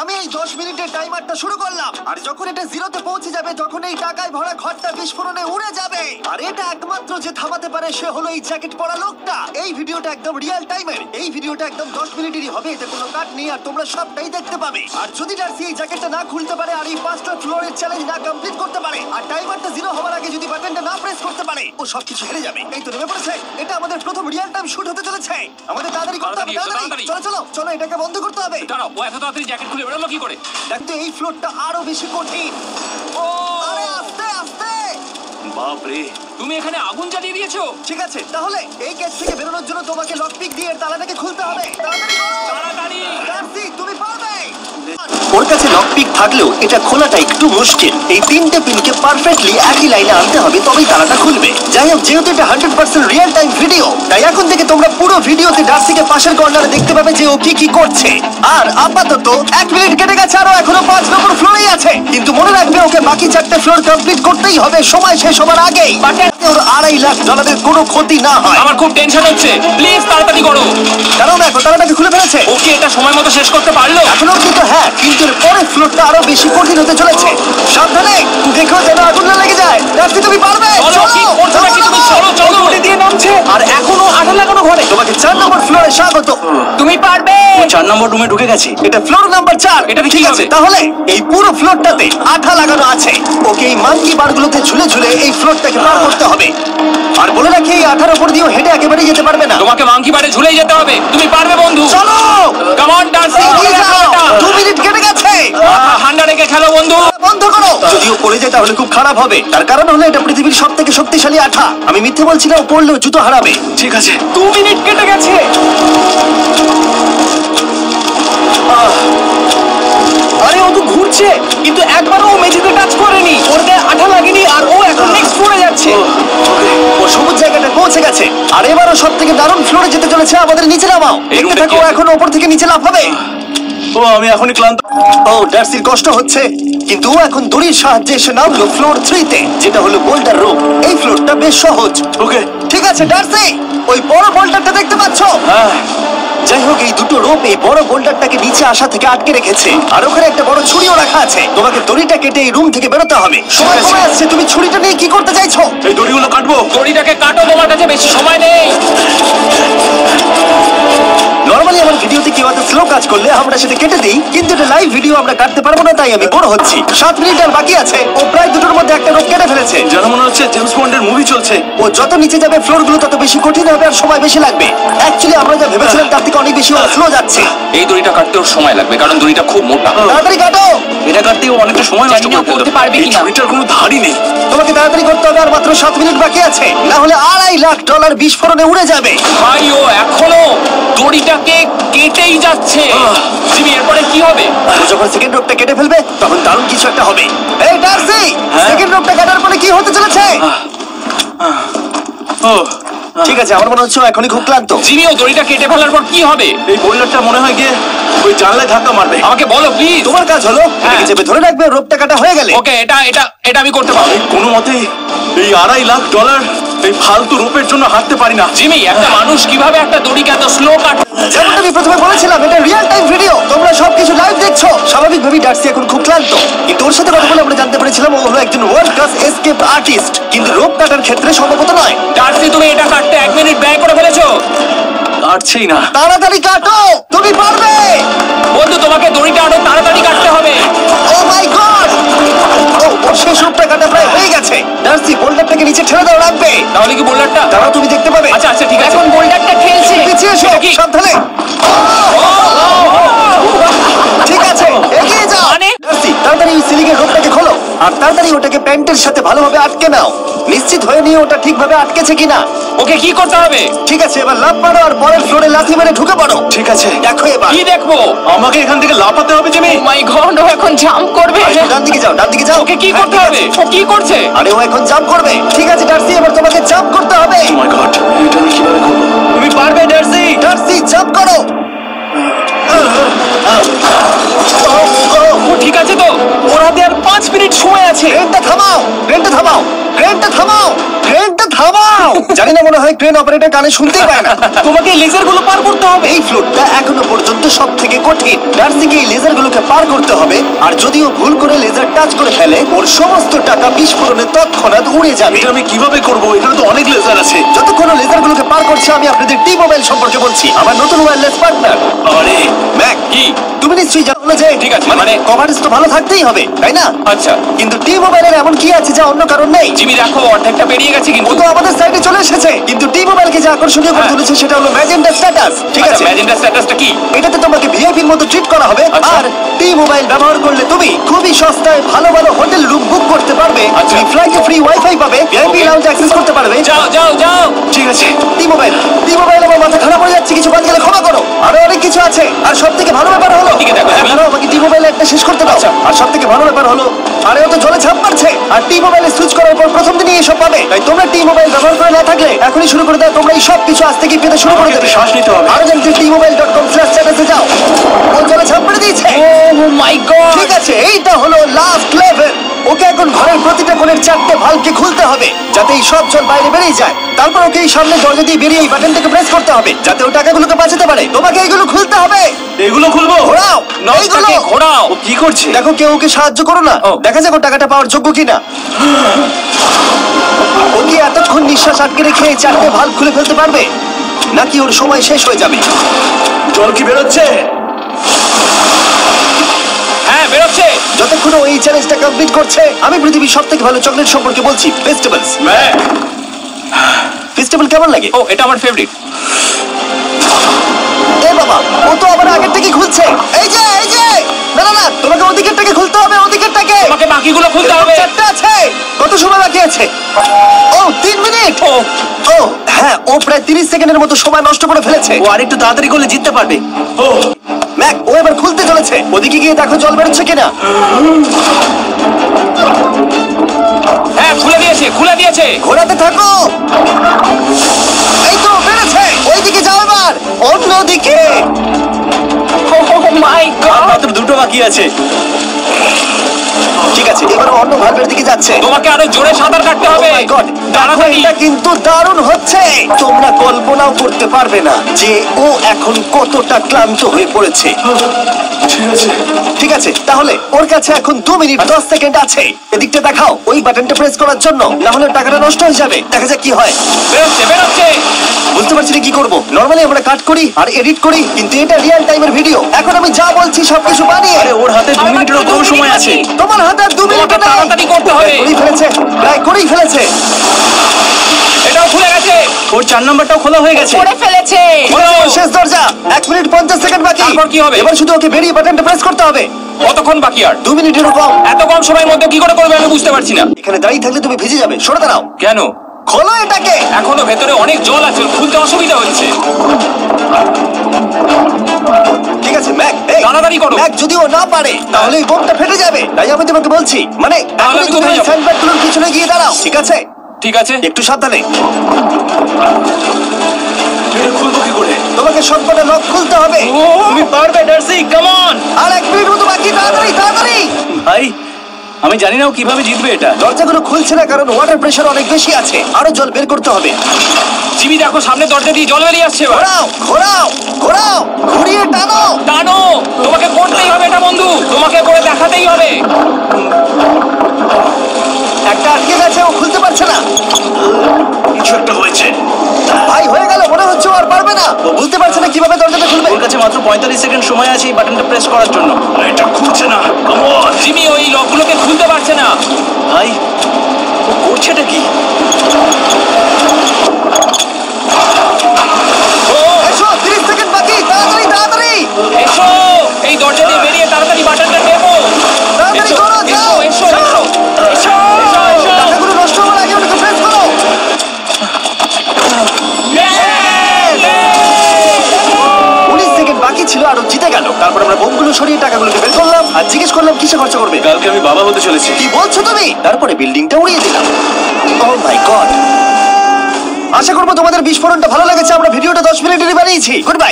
আমি এই 10 মিনিটের টাইমারটা শুরু করলাম, আর যখন এটা জিরোতে পৌঁছে যাবে তখন এই টাকায় ভরা ঘরটা বিস্ফোরণে উড়ে যাবে। আর এটা একমাত্র যে থামাতে পারে সে হলো এই জ্যাকেট পরা লোকটা। এই ভিডিওটা একদম রিয়েল টাইমের, এই ভিডিওটা একদম 10 মিনিটেরই হবে, এতে কোনো কাট নেই আর তোমরা সবটাই দেখতে পাবে। আর যদি ডার্সি এই জ্যাকেটটা না খুলতে পারে আর এই 5টা ফ্লোরের চ্যালেঞ্জ না কমপ্লিট করতে পারে আর টাইমারটা জিরো হওয়ার আগে যদি বাটনটা না প্রেস করতে পারে, ও সবকিছু হেরে যাবে। এই তো নেমে পড়েছে, এটা আমাদের প্রথম রিয়েল টাইম শুট হতে চলেছে। আমাদের তাড়াতাড়ি করতে হবে, তাড়াতাড়ি চলো চলো চলো, এটাকে বন্ধ করতে হবে। দাঁড়াও, ও এত তাড়াতাড়ি জ্যাকেট খুলে বেরোলো কি করে? দেখতে এই ফ্লোরটা আরো বেশি কঠিন। আরে আস্তে আস্তে, বাপরে, তুমি এখানে আগুন জ্বালিয়ে দিয়েছো। ঠিক আছে, তাহলে এই গেট থেকে বেরোনোর জন্য তোমাকে লকপিক দিয়ে তালাটাকে খুলতে হবে। তাড়াতাড়ি করো, তাড়াতাড়ি। ডার্সি তুমি পারবে। ওর কাছে লকপিক থাকলেও এটা খোলাটা একটু মুশকিল। এই তিনটে পিনকে পারফেক্টলি একই লাইনে আনতে হবে, তবেই তালাটা খুলবে। যাই হোক, যেহেতু এটা 100% রিয়েল টাইম ভিডিও, তাই এখন থেকে তোমরা পুরো ভিডিওতে ডার্সিকে পাশের কর্নারে দেখতে পাবে যে ও কি কি করছে। আর আপাতত 1 মিনিট কেটে গেছে, আরো এখনো 5 নম্বর ফ্লোরেই আছে। কিন্তু মনে রাখবে, ওকে বাকি 4টে ফ্লোর কমপ্লিট করতেই হবে সময় শেষ হবার আগেই, যাতে ওর $2.5 লাখ কোনো ক্ষতি না হয়। আমার খুব টেনশন হচ্ছে, প্লিজ তাড়াতাড়ি করো। কারণ দেখো, তালাটাকে খুলে ফেলেছে। ও কি এটা সময় মতো শেষ করতে পারলো? এখনো কিন্তু হ্যাঁ, কিন্তু এর পরের ফ্লোরটা আরো বেশি কঠিন হতে চলেছে। সাবধানে, দেখো যেন আগুন না লেগে যায়। ডার্সি তুমি পারবে, চলো, কি করছো নাকি তুমি? চলো চলো, উঠে দিয়ে নামছে আর এখনো আঠা লাগানো ঘরে। তোমাকে 4 নম্বর ফ্লোরে স্বাগত। তুমি পারবে। 4 নম্বর রুমে ঢুকে গেছি, এটা ফ্লোর নাম্বার 4। এটাতে কি ঠিক আছে, হবে? তাহলে এই পুরো ফ্লোরটাতে আঠা লাগানো আছে। ওকে এই মাঙ্কি বারগুলোতে ঝুলে ঝুলে এই ফ্লোরটাকে পার করতে হবে। আর বলে রাখি, এই আঠার উপর দিয়েও হেঁটে একেবারে যেতে পারবে না। তোমাকে মাংকি বারে ঝুলেই যেতে হবে। তুমি পারবে বন্ধু। চলো, কাম অন ডার্সি, এগিয়ে যাও। 2 মিনিট কেটে গেছে। ঠান্ডা রেখে খেলো বন্ধু। বন্ধ করো। যদিও পড়ে যায় তাহলে খুব খারাপ হবে, তার কারণ হলো এটা পৃথিবীর সবথেকে শক্তিশালী আঠা। আমি মিথ্যে বলছি না, ও পড়লেও জুতো হারাবে। ঠিক আছে, 2 মিনিট কেটে গেছে। আরে ও তো ঘুরছে, কিন্তু একবারও ও মেঝেতে টাচ করেনি, ওর গায়ে আঠা লাগেনি, আর ও এখন নেক্সট ফ্লোরে যাচ্ছে। ও সবুজ জায়গাটা পৌঁছে গেছে, আর এবারও সবথেকে দারুণ ফ্লোরে যেতে চলেছে। আমাদের নিচে নামাও, দেখতে থাকো, এখন উপর থেকে নিচে লাফাবে। ও আমি এখনই ক্লান্ত। ও ডার্সির কষ্ট হচ্ছে, কিন্তু ও এখন দড়ির সাহায্যে এসে নামলো ফ্লোর 3-তে, যেটা হলো বোল্ডার রুম। এই ফ্লোরটা বেশ সহজ। ওকে, ঠিক আছে ডার্সি, ওই বড় বোল্ডারটা দেখতে পাচ্ছ? যাই হোক, এই দুটো রোপ এই বড় বোল্ডারটাকে নিচে আসা থেকে আটকে রেখেছে, আর ওখানে একটা বড় ছুরিও রাখা আছে। তোমাকে দড়িটা কেটে এই রুম থেকে বেরোতে হবে। সময় কমে আসছে, তুমি ছুরিটা নিয়ে কি করতে চাইছো? এই দড়িগুলো কাটবো। দড়িটাকে কাটো, তোমার কাছে বেশি সময় নেই। নরমালি আমার ভিডিওতে কেউ এত স্লো কাজ করলে আমরা সেটা কেটে দিই, কিন্তু এটা লাইভ ভিডিও, আমরা কাটতে পারবো না, তাই আমি বড় হচ্ছি। 7 মিনিট আর বাকি আছে। ও প্রায় দুটোর মধ্যে একটা রোপ কেটে ফেলেছে। যেন মনে হচ্ছে জেমস বন্ডের মুভি চলছে। ও যত নিচে যাবে ফ্লোরগুলো তত বেশি কঠিন হবে আর সময় বেশি লাগবে। অ্যাকচুয়ালি আমরা যা ভেবেছিলাম তার থেকে অনেক বেশি স্লো যাচ্ছে। এই দড়িটা কাটতেও সময় লাগবে, কারণ দড়িটা খুব মোটা। তাড়াতাড়ি কাটো। এটা কাটতেও অনেকটা সময় নষ্ট করতে পারবে কিনা। দড়িটার কোনো ধারই নেই। তোমাকে তাড়াতাড়ি করতে হবে, আর মাত্র 7 মিনিট বাকি আছে, না হলে $2.5 লাখ বিস্ফোরণে উড়ে যাবে। ভাই, ও এখনো দড়িটাকে কেটেই যাচ্ছে। জিমি, এরপরে কি হবে? ও যখন সেকেন্ড রোপটা কেটে ফেলবে তখন দারুণ কিছু একটা হবে। এই ডার্সি, সেকেন্ড রোপটা কাটার পরে কি হতে চলেছে? ঠিক আছে, আমার মনে হচ্ছে ও এখনই খুব ক্লান্ত। জিমি, ও দড়িটা কেটে ফেলার পর কি হবে? এই বোল্ডারটা মনে হয় গিয়ে ওই জানলায় ধাক্কা মারবে। আমাকে বলো প্লিজ। তোমার কাজ হলো এটাকে চেপে ধরে রাখবে, রোপটা কাটা হয়ে গেলে। ওকে, এটা আমি করতে পারবো। কোনো মতে এই $2.5 লাখ এই ফালতু রূপের জন্য হাঁটতে পারি না। জিমি, একটা মানুষ কিভাবে একটা দড়িকে এত স্লো কাটে? যেমনটা আমি প্রথমে বলেছিলাম, এটা রিয়েল টাইম ভিডিও, তোমরা সবকিছু লাইভ দেখছো। স্বাভাবিকভাবেই ডার্সি এখন খুব ক্লান্ত, কিন্তু ওর সাথে কথা বলে আমরা জানতে পেরেছিলাম ও হলো একজন ওয়ার্ল্ড ক্লাস এসকেপ আর্টিস্ট, কিন্তু রোপ কাটার ক্ষেত্রে সম্ভবত নয়। ডার্সি, তুমি এটা কাটতে 1 মিনিট ব্যয় করে ফেলেছো। কাটছেই না। তাড়াতাড়ি কাটো, তুমি পারবে। বন্ধু, তোমাকে দড়িটা আরো তাড়াতাড়ি কাটতে হবে। ও মাই গড, ওর শেষ রোপটা কাটা প্রায় হয়ে গেছে। ডার্সি, বোল্ডারটাকে নিচে ঠেলে দাও, রাখবে। তাহলে কি বোল্ডারটা? দাঁড়াও, তুমি দেখতে পাবে। আচ্ছা আচ্ছা, ঠিক আছে। এখন বোল্ডারটা খেলছে। পিছিয়ে এসো, এটা কি? সাবধানে। ঠিক আছে, এগিয়ে যাও। মানে? ডার্সি, তাড়াতাড়ি ওই সিলিংয়ের রোপটাকে খোলো, আর তাড়াতাড়ি ওটাকে প্যান্টের সাথে ভালোভাবে আটকে নাও। নিশ্চিত হয়ে নিয়ে ওটা ঠিকভাবে আটকেছে কিনা। ওকে, কি করতে হবে? ঠিক আছে, এবার লাফ মারো আর পরের ফ্লোরে লাথি মেরে ঢুকে পড়ো। ঠিক আছে, দেখো এবার। কি দেখবো? আমাকে এখান থেকে লাফাতে হবে জিমি। ও মাই গড, ও এখন জাম্প করবে। ডান দিকে যাও, ডান দিকে যাও। ওকে কি হ্যাঁ, করতে ঠিক হবে? আছে। ও কি করছে? আরে ও এখন জাম্প করবে। ঠিক আছে ডার্সি, এবার তোমাকে জাম্প করতে হবে। ও মাই গড, এটা আমি কিভাবে করব? তুমি পারবে ডার্সি। ডার্সি, জাম্প করো। ও ঠিক আছে তো? ওর হাতে আর 5 মিনিট সময় আছে। ট্রেনটা থামাও, ট্রেনটা থামাও, ট্রেনটা থামাও, ট্রেনটা থামাও। জানি না, মনে হয় ক্রেন অপারেটর কানে শুনতেই পায় না। তোমাকে লেজার গুলো পার করতে হবে। এই ফ্লোরটা এখনো পর্যন্ত সব থেকে কঠিন। ডার্সিকে এই লেজারগুলোকে পার করতে হবে, আর যদিও ভুল করে লেজার টাচ করে ফেলে, ওর সমস্ত টাকা বিস্ফোরণে তৎক্ষণাৎ উড়ে যাবে। এটা আমি কিভাবে করবো? এখানে তো অনেক লেজার আছে। যতক্ষণ ও লেজারগুলোকে পার করছে, আমি আপনাদের টি মোবাইল সম্পর্কে বলছি, আমার নতুন ওয়্যারলেস পার্টনার। আরে ম্যাক, কি? তুমি নিশ্চয়ই জানো যে ঠিক আছে, মানে মানে- কভারেজ তো ভালো থাকতেই হবে, তাই না? আচ্ছা কিন্তু টি মোবাইলের এমন কি আছে যা অন্য কারণ নেই? জিমি দেখো অর্ধেকটা বেরিয়ে গেছে ও কিন্তু। তো আমাদের সাইডে চলে এসেছে, কিন্তু টি মোবাইলকে যে আকর্ষণীয় করে হ্যাঁ। তুলেছে সেটা হলো ম্যাজেন্টা স্ট্যাটাস। ঠিক আছে, ম্যাজেন্টা স্ট্যাটাসটা কি? এটাতে তোমাকে ভিআইপির মতো ট্রিট করা হবে। আচ্ছা। আর টি মোবাইল ব্যবহার করলে তুমি খুবই সস্তায় ভালো ভালো হোটেল রুম বুক করতে পারবে। আচ্ছা। তুমি ফ্লাইটে ফ্রি ওয়াইফাই পাবে, ভিআইপি Okay. লাউঞ্জ অ্যাক্সেস করতে পারবে। যাও যাও যাও। ঠিক আছে, টি মোবাইল আমার মাথা খারাপ হয়ে যাচ্ছে, কিছু বাদ গেলে ক্ষমা করো। আরো অনেক কিছু আছে, আর সব থেকে ভালো ব্যাপার হলো, ওদিকে দেখো, জিমি। দাঁড়াও, আমাকে টি মোবাইল একটা শেষ করতে দাও। আচ্ছা। আর সব থেকে ভালো ব্যাপার হলো, আরে ও তো জলে ঝাঁপ মারছে, আর টি মোবাইলে সুইচ করার পর প্রথম দিনই এসব পাবে। তাই তোমরা টি মোবাইল ব্যবহার করে না থাকলে এখনই শুরু করে দাও। তোমরা এই সব কিছু আজ থেকে পেতে শুরু করে আমাকে দেবে। একটু শ্বাস নিতে হবে। আরো জানতে tmobile.com/status এ যাও। ও জলে ঝাঁপ মেরে দিয়েছে। ও মাই গড। ঠিক আছে, এইটা হলো লাস্ট লেভেল। ওকে এখন ঘরের প্রতিটা কোণের 4টে ভালভকে খুলতে হবে, যাতে এই সব জল বাইরে বেরিয়ে যায়। তারপর ওকে এই সামনে দরজা দিয়ে বেরিয়ে এই বাটনটাকে প্রেস করতে হবে, যাতে ও টাকাগুলোকে বাঁচাতে পারে। তোমাকে এগুলো খুলতে হবে। এগুলো খুলবো? ঘোরাও এইগুলো। নটটাকে ঘোরাও। ও কি করছে? দেখো, কেউ ওকে সাহায্য করো না। ও। দেখা যাক ও টাকাটা পাওয়ার যোগ্য কিনা। ও কি এতক্ষণ নিঃশ্বাস আটকে রেখে এই 4টে ভালভ খুলে ফেলতে পারবে, নাকি ওর সময় শেষ হয়ে যাবে? জল কি বেরোচ্ছে? হ্যাঁ বেরোচ্ছে। যতক্ষণ ও এই চ্যালেঞ্জটা কমপ্লিট করছে, আমি পৃথিবীর সবথেকে ভালো চকলেট সম্পর্কে বলছি, ফেস্টিভ্যালস। ম্যাক, ফেস্টিভ্যাল কেমন লাগে? ও এটা আমার ফেভারিট। এ বাবা, ও তো আবার আগের থেকে খুলছে। এই যে না না না, তোমাকে ওদিকেরটাকে খুলতে হবে, ওদিকেরটাকে। তোমাকে বাকিগুলো খুলতে এরকম হবে। 4টে আছে। কত সময় বাকি আছে? ও 3 মিনিট। ও ও হ্যাঁ, ও প্রায় 30 সেকেন্ডের মতো সময় নষ্ট করে ফেলেছে। ও আরেকটু তাড়াতাড়ি করলে জিততে পারবে। ও ম্যাক, ও এবার খুলতে চলেছে। ওদিকে গিয়ে দেখো জল বেরোচ্ছে কিনা। হ্যাঁ খুলে দিয়েছে খুলে দিয়েছে। ঘোরাতে থাকো। এই তো বেড়েছে। ওইদিকে যাও এবার, অন্যদিকে। ও মাই আর গড। মাত্র দুটো বাকি আছে। ঠিক আছে, এবার ও অন্য ভালভের দিকে যাচ্ছে। তোমাকে আরো জোরে সাঁতার কাটতে হবে। Oh my God! দেখো, তাড়াতাড়ি। এটা কিন্তু দারুণ হচ্ছে। তোমরা কল্পনাও করতে পারবে না যে ও এখন কতটা ক্লান্ত হয়ে পড়েছে। ঠিক আছে। ঠিক আছে, তাহলে ওর কাছে এখন 2 মিনিট 10 সেকেন্ড আছে। এদিকটা দেখাও, ওই বাটনটা প্রেস করার জন্য, না হলে টাকাটা নষ্ট হয়ে যাবে। দেখা যাক কি হয়। বেরোচ্ছে বেরোচ্ছে। বুঝতে পারছি না কি করব। নরমালি আমরা কাট করি আর এডিট করি, কিন্তু এটা রিয়েল টাইমের ভিডিও। এখন আমি যা বলছি সবকিছু বানিয়ে। আরে ওর হাতে 2 মিনিটেরও কম সময় আছে। তোমার হাতে আর 2 মিনিট তোমাকে তাড়াতাড়ি করতে হবে। করেই ফেলেছে, প্রায় করেই ফেলেছে। এটাও খুলে গেছে। ওর 4 নাম্বারটাও খোলা হয়ে গেছে। করে ফেলেছে। বলো, শেষ দরজা। 1 মিনিট 50 সেকেন্ড বাকি। তারপর কি হবে? এবার শুধু ওকে বেরিয়ে বাটনটা প্রেস করতে হবে। কতক্ষণ বাকি আর? 2 মিনিটেরও কম। এত কম সময়ের মধ্যে কি করে করবে আমি বুঝতে পারছি না। এখানে দাঁড়িয়ে থাকলে তুমি ভিজে যাবে, সরে দাঁড়াও। কেন? খোলো এটাকে। এখনো ভেতরে অনেক জল আছে, খুলতে অসুবিধা হচ্ছে। ঠিক আছে ম্যাক, এই তাড়াতাড়ি করো। ম্যাক, যদি ও না পারে তাহলে এই বোমটা ফেটে যাবে। তাই আমি তোমাকে বলছি, মানে তাহলে এখনই আমি তুমি কোথায় যাবো? স্যান্ডব্যাগগুলোর পিছনে গিয়ে দাঁড়াও, ঠিক আছে? ঠিক আছে। একটু সাবধানে। এটা খুলবো কি করে? তোমাকে সবকটা লক খুলতে হবে। তুমি পারবে ডার্সি, কাম অন। আর 1 মিনিট মতো বাকি, তাড়াতাড়ি তাড়াতাড়ি। ভাই, আমি জানি না ও কিভাবে জিতবে এটা। দরজাগুলো খুলছে না কারণ ওয়াটার প্রেশার অনেক বেশি আছে। আরো জল বের করতে হবে। জিমি দেখো সামনে দরজা দিয়ে জল বেরিয়ে আসছে এবার। ঘোরাও ঘোরাও ঘোরাও, ঘুরিয়ে টানো। টানো। তোমাকে করতেই হবে এটা বন্ধু, তোমাকে করে দেখাতেই হবে। একটা আটকে গেছে, ও খুলতে পারছে না। কিছু একটা হয়েছে। ভাই, হয়ে গেল, মনে হচ্ছে ও আর পারবে না। ও বুঝতে পারছে না কিভাবে দরজাটা খুলবে। ওর কাছে মাত্র 45 সেকেন্ড সময় আছে এই বাটনটা প্রেস করার জন্য। এটা খুলছে না। Come on. জিমি ওই লকগুলোকে খুলতে পারছে না। ভাই, ও করছেটা কি? ও এসো, 30 সেকেন্ড বাকি, তাড়াতাড়ি তাড়াতাড়ি। এসো, এই দরজা দিয়ে বেরিয়ে তাড়াতাড়ি বাটনটা টেপো। তাড়াতাড়ি এসো করো, এসো যাও, এসো যাও। এসো এসো এসো এসো। টাকাগুলো নষ্ট হওয়ার আগে ওটাকে প্রেস করো। 19 সেকেন্ড বাকি ছিল আর ও জিতে গেল। তারপর আমরা বোমগুলো সরিয়ে টাকাগুলোকে বের করলাম আর জিজ্ঞেস করলাম কিসে খরচা করবে। কালকে আমি বাবা হতে চলেছি। কি বলছো তুমি? তারপরে বিল্ডিংটা উড়িয়ে দিলাম। ও মাই গড। আশা করবো তোমাদের বিস্ফোরণটা ভালো লেগেছে। আমরা ভিডিওটা 10 মিনিটেরই বানিয়েছি। Good bye.